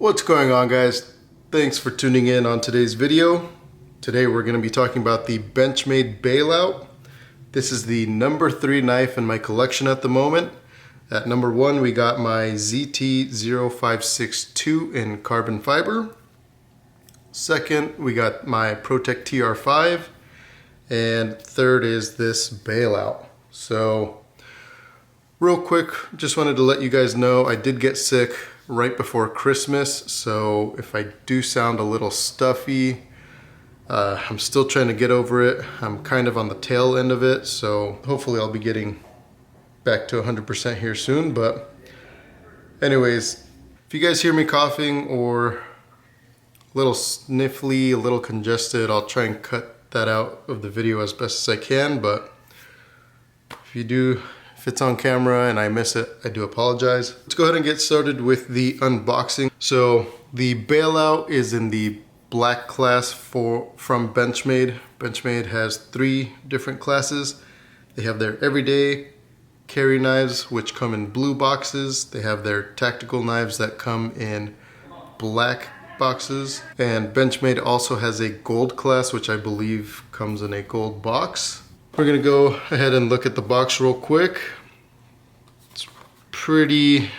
What's going on, guys? Thanks for tuning in on today's video. Today we're going to be talking about the Benchmade Bailout. This is the number 3 knife in my collection at the moment. At number 1 we got my ZT0562 in carbon fiber. Second we got my ProTech TR5. And third is this Bailout. So real quick, just wanted to let you guys know I did get sick right before Christmas, so if I do sound a little stuffy, I'm still trying to get over it. I'm kind of on the tail end of it, so hopefully I'll be getting back to 100% here soon. But anyways, if you guys hear me coughing or a little sniffly, a little congested, I'll try and cut that out of the video as best as I can. But if it's on camera and I miss it, I do apologize. Let's go ahead and get started with the unboxing. So the Bailout is in the black class from Benchmade. Benchmade has 3 different classes. They have their everyday carry knives, which come in blue boxes. They have their tactical knives that come in black boxes. And Benchmade also has a gold class, which I believe comes in a gold box. We're gonna go ahead and look at the box real quick. It's pretty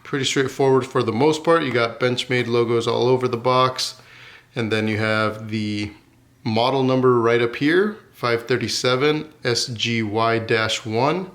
straightforward for the most part. You got Benchmade logos all over the box, and then you have the model number right up here, 537 SGY-1.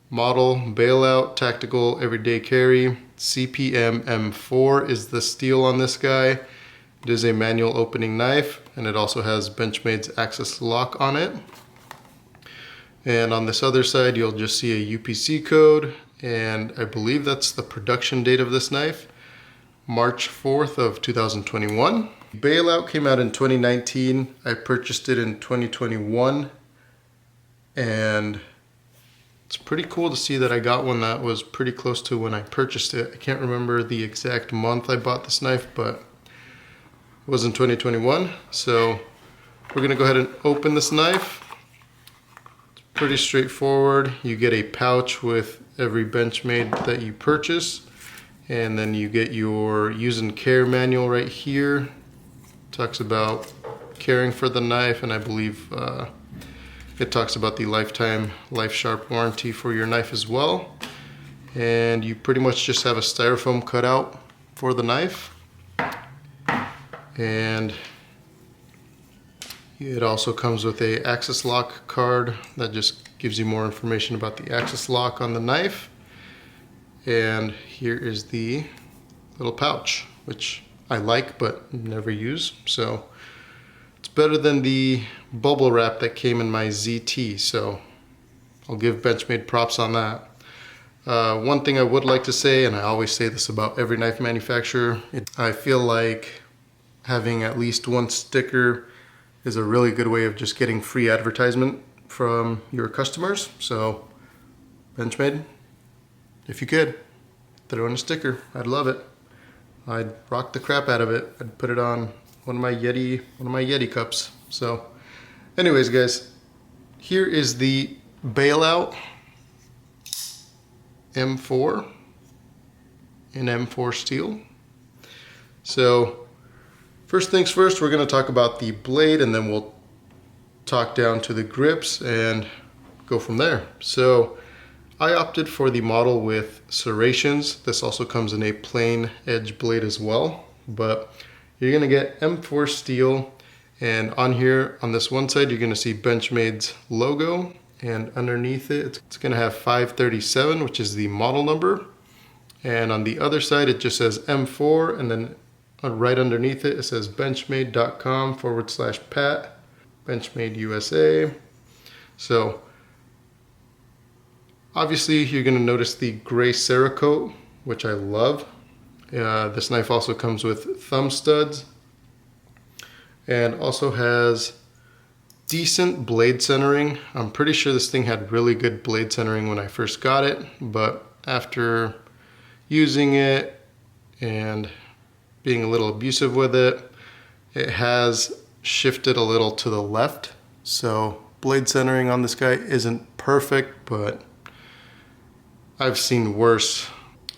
Model Bailout Tactical Everyday Carry. CPM M4 is the steel on this guy. It is a manual opening knife, and it also has Benchmade's access lock on it. And on this other side, you'll just see a UPC code, and I believe that's the production date of this knife, March 4th of 2021. Bailout came out in 2019. I purchased it in 2021, and it's pretty cool to see that I got one that was pretty close to when I purchased it. I can't remember the exact month I bought this knife, but it was in 2021. So we're gonna go ahead and open this knife. It's pretty straightforward. You get a pouch with every Benchmade that you purchase, and then you get your use and care manual right here. It talks about caring for the knife, and I believe it talks about the lifetime Life Sharp warranty for your knife as well. And you pretty much just have a styrofoam cutout for the knife. And it also comes with a access lock card that just gives you more information about the access lock on the knife. And here is the little pouch, which I like but never use. So it's better than the bubble wrap that came in my ZT, so I'll give Benchmade props on that. One thing I would like to say, and I always say this about every knife manufacturer, I feel like having at least one sticker is a really good way of just getting free advertisement from your customers. So Benchmade, if you could, throw in a sticker. I'd love it. I'd rock the crap out of it. I'd put it on one of my Yeti cups. So anyways, guys, here is the Bailout M4 in M4 steel. So first things first, we're going to talk about the blade, and then we'll talk down to the grips and go from there. So I opted for the model with serrations. This also comes in a plain edge blade as well, but you're going to get M4 steel, and on here on this one side you're going to see Benchmade's logo, and underneath it it's going to have 537, which is the model number, and on the other side it just says M4, and then right underneath it, it says benchmade.com/pat, Benchmade USA. So obviously you're going to notice the gray Cerakote, which I love. This knife also comes with thumb studs and also has decent blade centering. I'm pretty sure this thing had really good blade centering when I first got it, but after using it and being a little abusive with it, it has shifted a little to the left. So blade centering on this guy isn't perfect, but I've seen worse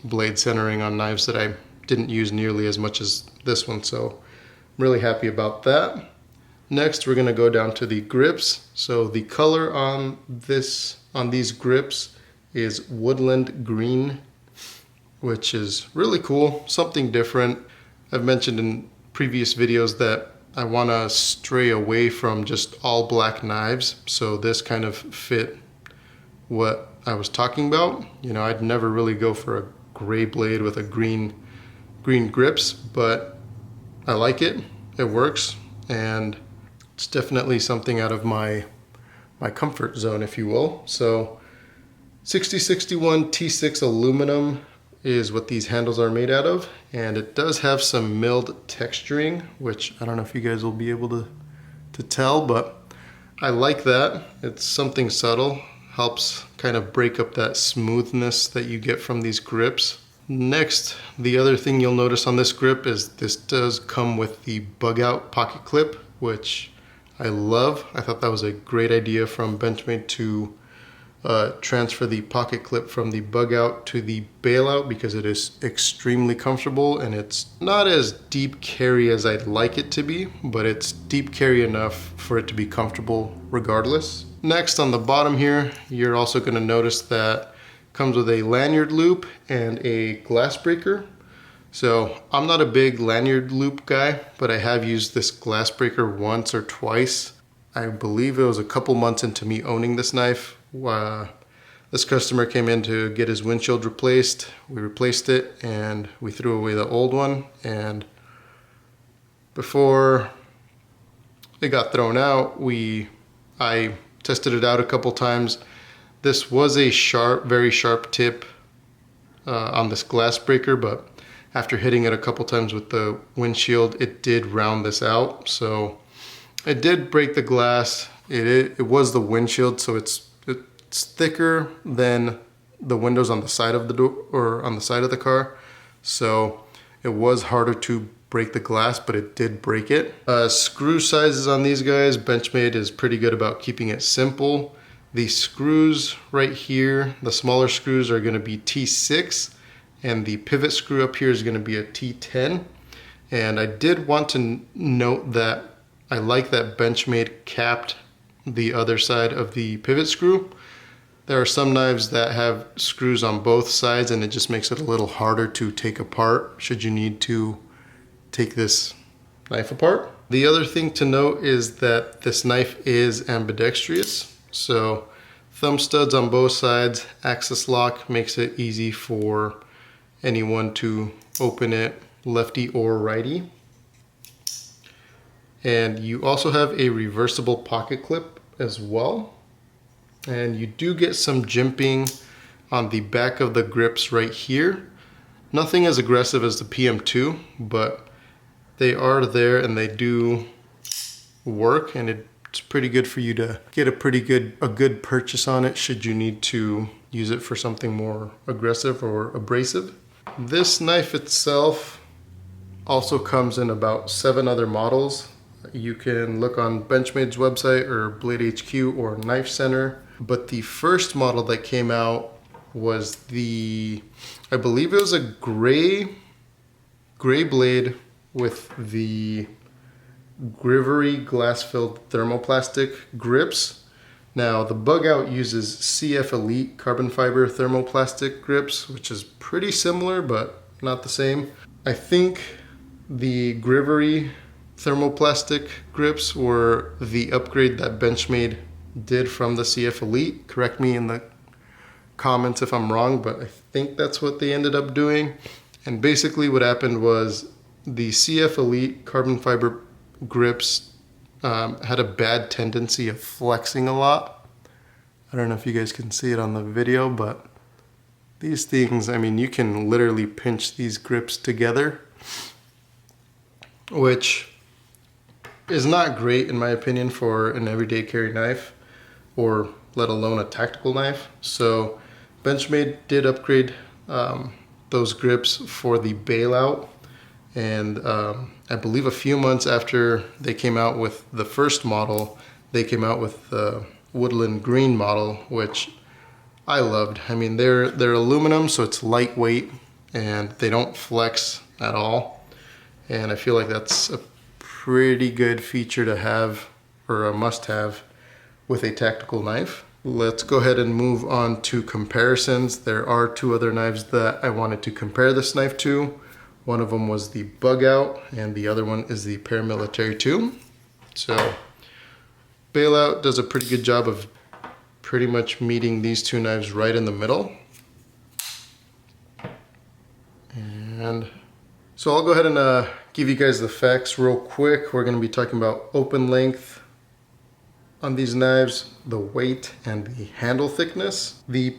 blade centering on knives that I didn't use nearly as much as this one, so I'm really happy about that. Next, we're going to go down to the grips. So the color on these grips is woodland green, which is really cool, something different. I've mentioned in previous videos that I want to stray away from just all black knives, so this kind of fit what I was talking about. You know, I'd never really go for a gray blade with a green grips, but I like it. It works, and it's definitely something out of my comfort zone, if you will. So 6061 T6 aluminum is what these handles are made out of, and it does have some milled texturing, which I don't know if you guys will be able to tell, but I like that. It's something subtle, helps kind of break up that smoothness that you get from these grips. Next, the other thing you'll notice on this grip is this does come with the bug out pocket clip, which I love. I thought that was a great idea from Benchmade to transfer the pocket clip from the bug out to the bailout, because it is extremely comfortable, and it's not as deep carry as I'd like it to be, but it's deep carry enough for it to be comfortable regardless. Next, on the bottom here, you're also going to notice that it comes with a lanyard loop and a glass breaker. So I'm not a big lanyard loop guy, but I have used this glass breaker once or twice. I believe it was a couple months into me owning this knife. This customer came in to get his windshield replaced. We replaced it and we threw away the old one. And before it got thrown out, I tested it out a couple times. This was a very sharp tip on this glass breaker, but after hitting it a couple times with the windshield, it did round this out. So it did break the glass. It was the windshield, so it's thicker than the windows on the side of the door or on the side of the car. So it was harder to break the glass, but it did break it. Screw sizes on these guys, Benchmade is pretty good about keeping it simple. The screws right here, the smaller screws are going to be T6, and the pivot screw up here is going to be a T10. And I did want to note that I like that Benchmade capped the other side of the pivot screw. There are some knives that have screws on both sides, and it just makes it a little harder to take apart should you need to take this knife apart. The other thing to note is that this knife is ambidextrous. So thumb studs on both sides, axis lock makes it easy for anyone to open it, lefty or righty. And you also have a reversible pocket clip as well. And you do get some jimping on the back of the grips right here. Nothing as aggressive as the PM2, but they are there and they do work, and it's pretty good for you to get a good purchase on it should you need to use it for something more aggressive or abrasive. This knife itself also comes in about 7 other models. You can look on Benchmade's website or Blade HQ or Knife Center. But the first model that came out was I believe it was a gray blade with the Grivery glass-filled thermoplastic grips. Now the bug out uses CF Elite carbon fiber thermoplastic grips, which is pretty similar but not the same. I think the Grivery thermoplastic grips were the upgrade that Benchmade did from the CF Elite. Correct me in the comments if I'm wrong, but I think that's what they ended up doing. And basically what happened was the CF Elite carbon fiber grips had a bad tendency of flexing a lot. I don't know if you guys can see it on the video, but these things, I mean, you can literally pinch these grips together, which is not great in my opinion for an everyday carry knife, or let alone a tactical knife. So Benchmade did upgrade those grips for the bailout, and I believe a few months after they came out with the first model, they came out with the woodland green model, which I loved. I mean, they're aluminum, so it's lightweight, and they don't flex at all. And I feel like that's a pretty good feature to have, or a must-have, with a tactical knife. Let's go ahead and move on to comparisons. There are two other knives that I wanted to compare this knife to. One of them was the Bug Out, and the other one is the Paramilitary 2. So Bailout does a pretty good job of pretty much meeting these two knives right in the middle. And so I'll go ahead and give you guys the facts real quick. We're going to be talking about open length on these knives, the weight, and the handle thickness. The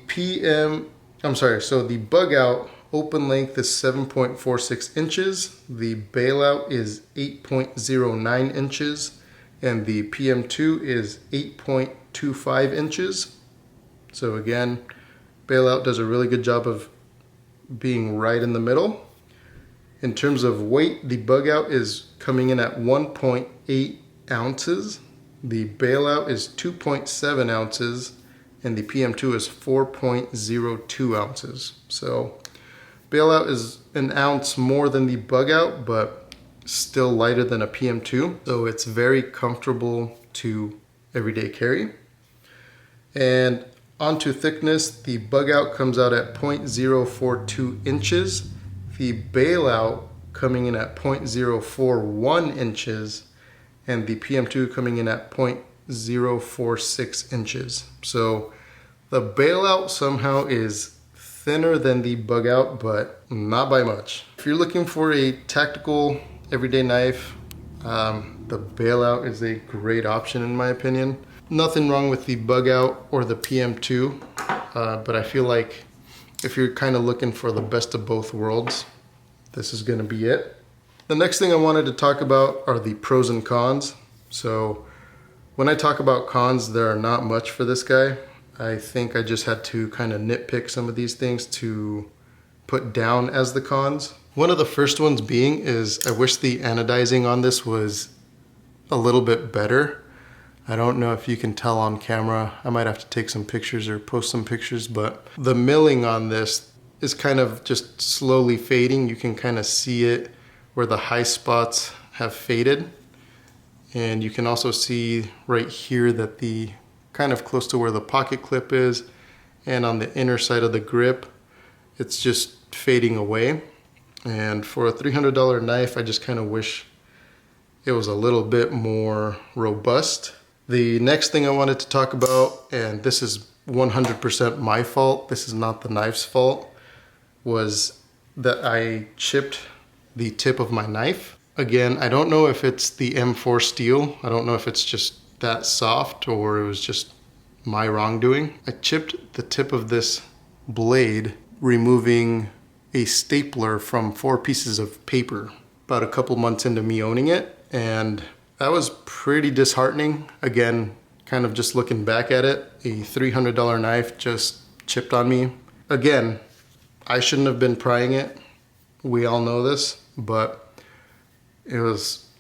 Bug Out open length is 7.46 inches. The Bailout is 8.09 inches. And the PM2 is 8.25 inches. So again, Bailout does a really good job of being right in the middle. In terms of weight, the Bug Out is coming in at 1.8 ounces. The Bailout is 2.7 ounces, and the PM2 is 4.02 ounces. So Bailout is an ounce more than the Bug Out, but still lighter than a PM2. So it's very comfortable to everyday carry. And onto thickness, the Bug Out comes out at 0.042 inches. The Bailout coming in at 0.041 inches, and the PM2 coming in at 0.046 inches. So the Bailout somehow is thinner than the Bug Out, but not by much. If you're looking for a tactical everyday knife, the Bailout is a great option in my opinion. Nothing wrong with the Bug Out or the PM2, but I feel like if you're kind of looking for the best of both worlds, this is going to be it. The next thing I wanted to talk about are the pros and cons. So when I talk about cons, there are not much for this guy. I think I just had to kind of nitpick some of these things to put down as the cons. One of the first ones being is I wish the anodizing on this was a little bit better. I don't know if you can tell on camera. I might have to take some pictures or post some pictures, but the milling on this is kind of just slowly fading. You can kind of see it where the high spots have faded. And you can also see right here that the kind of close to where the pocket clip is and on the inner side of the grip, it's just fading away. And for a $300 knife, I just kind of wish it was a little bit more robust. The next thing I wanted to talk about, and this is 100% my fault, this is not the knife's fault, was that I chipped the tip of my knife. Again, I don't know if it's the M4 steel. I don't know if it's just that soft or it was just my wrongdoing. I chipped the tip of this blade, removing a stapler from 4 pieces of paper about a couple months into me owning it, and that was pretty disheartening. Again, kind of just looking back at it, a $300 knife just chipped on me. Again, I shouldn't have been prying it. We all know this, but it was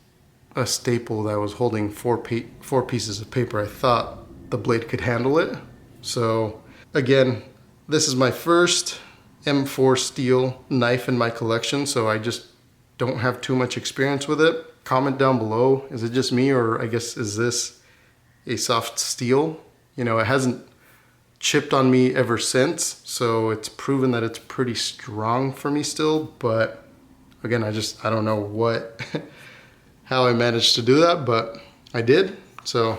a staple that was holding 4 pieces of paper. I thought the blade could handle it. So again, this is my first M4 steel knife in my collection, so I just don't have too much experience with it. Comment down below, is it just me, or I guess is this a soft steel? You know, it hasn't chipped on me ever since, so it's proven that it's pretty strong for me still, but again, I don't know how I managed to do that, but I did. So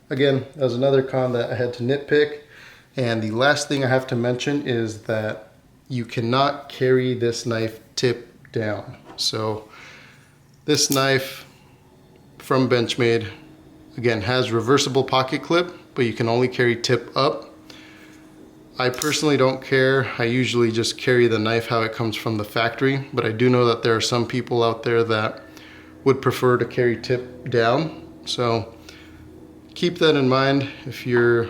again, that was another con that I had to nitpick. And the last thing I have to mention is that you cannot carry this knife tip down. So this knife from Benchmade, again, has reversible pocket clip, but you can only carry tip up. I personally don't care. I usually just carry the knife how it comes from the factory, but I do know that there are some people out there that would prefer to carry tip down. So keep that in mind if you're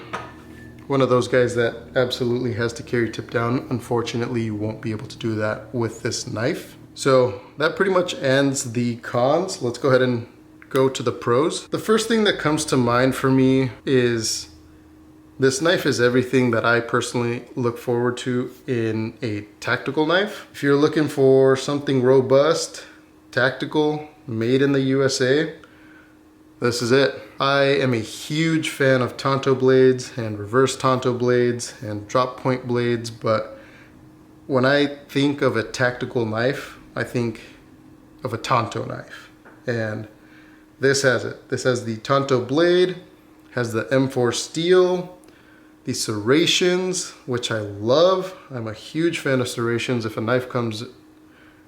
one of those guys that absolutely has to carry tip down. Unfortunately, you won't be able to do that with this knife. So that pretty much ends the cons. Let's go ahead and go to the pros. The first thing that comes to mind for me is This knife is everything that I personally look forward to in a tactical knife. If you're looking for something robust, tactical, made in the USA, this is it. I am a huge fan of tanto blades and reverse tanto blades and drop point blades, but when I think of a tactical knife, I think of a tanto knife. And this has it. This has the tanto blade, has the M4 steel, the serrations, which I love. I'm a huge fan of serrations. If a knife comes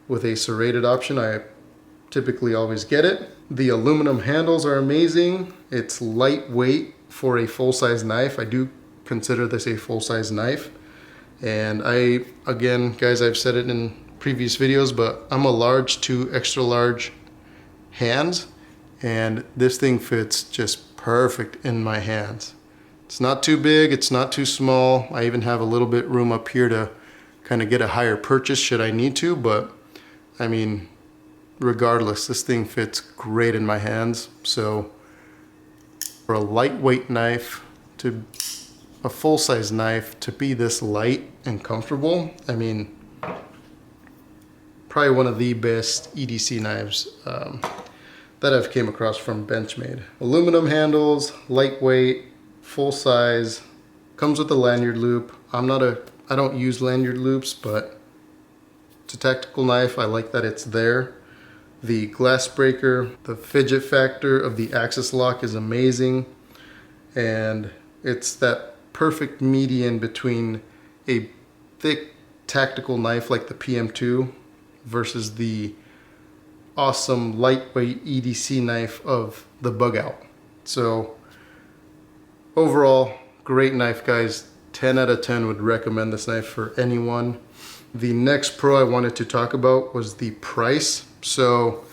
with a serrated option, I typically always get it. The aluminum handles are amazing. It's lightweight for a full-size knife. I do consider this a full-size knife. And again, guys, I've said it in previous videos, but I'm a large to extra large hands, and this thing fits just perfect in my hands. It's not too big, it's not too small. I even have a little bit room up here to kind of get a higher purchase should I need to, but I mean, regardless, this thing fits great in my hands. So for a lightweight knife, to a full-size knife, to be this light and comfortable, I mean, probably one of the best EDC knives that I've came across from Benchmade. Aluminum handles, lightweight, full size, comes with a lanyard loop. I don't use lanyard loops, but it's a tactical knife. I like that it's there. The glass breaker, the fidget factor of the axis lock is amazing. And it's that perfect median between a thick tactical knife like the PM2 versus the awesome lightweight EDC knife of the Bug Out. So overall, great knife, guys. 10 out of 10 would recommend this knife for anyone. The next pro I wanted to talk about was the price. So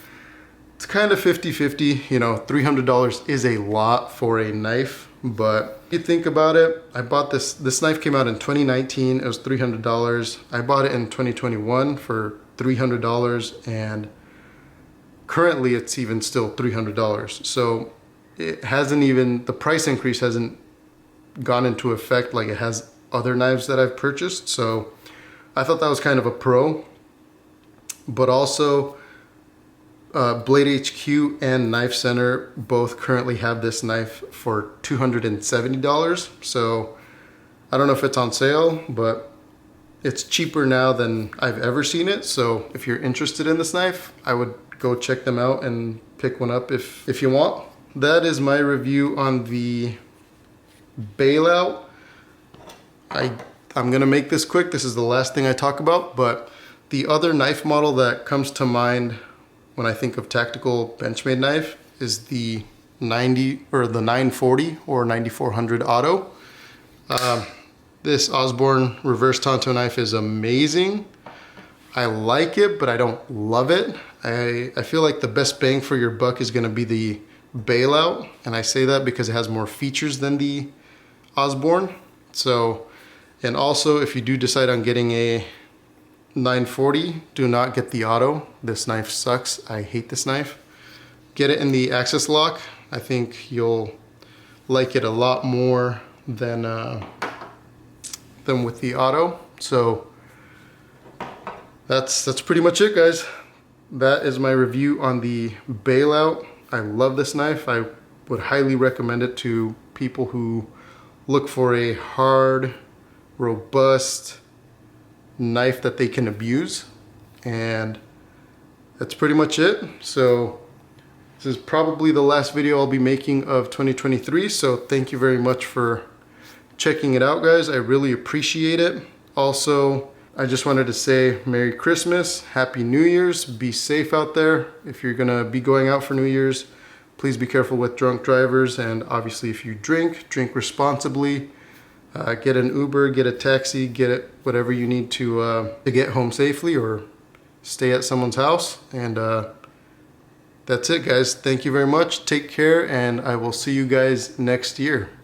it's kind of 50-50. You know, $300 is a lot for a knife, but if you think about it, I bought this knife came out in 2019. It was $300. I bought it in 2021 for $300, and currently it's even still $300. So it hasn't even, the price increase hasn't gone into effect like it has other knives that I've purchased. So I thought that was kind of a pro. But also Blade HQ and Knife Center both currently have this knife for $270. So I don't know if it's on sale, but it's cheaper now than I've ever seen it. So if you're interested in this knife, I would go check them out and pick one up if you want. That is my review on the Bailout. I'm gonna make this quick. This is the last thing I talk about, but the other knife model that comes to mind when I think of tactical Benchmade knife is the 90 or the 940 or 9400 Auto. This Osborne reverse tanto knife is amazing. I like it, but I don't love it. I feel like the best bang for your buck is gonna be the Bailout, and I say that because it has more features than the Osborne. So, and also if you do decide on getting a 940, do not get the Auto. This knife sucks. I hate this knife. Get it in the axis lock. I think you'll like it a lot more than with the Auto. So that's pretty much it, guys. That is my review on the Bailout. I love this knife. I would highly recommend it to people who look for a hard, robust knife that they can abuse. And that's pretty much it. So this is probably the last video I'll be making of 2023. So thank you very much for checking it out, guys. I really appreciate it. Also, I just wanted to say Merry Christmas, Happy New Year's, be safe out there. If you're gonna be going out for New Year's, please be careful with drunk drivers, and obviously if you drink responsibly. Get an Uber, get a taxi, get it whatever you need to get home safely or stay at someone's house. And that's it, guys. Thank you very much, take care, and I will see you guys next year.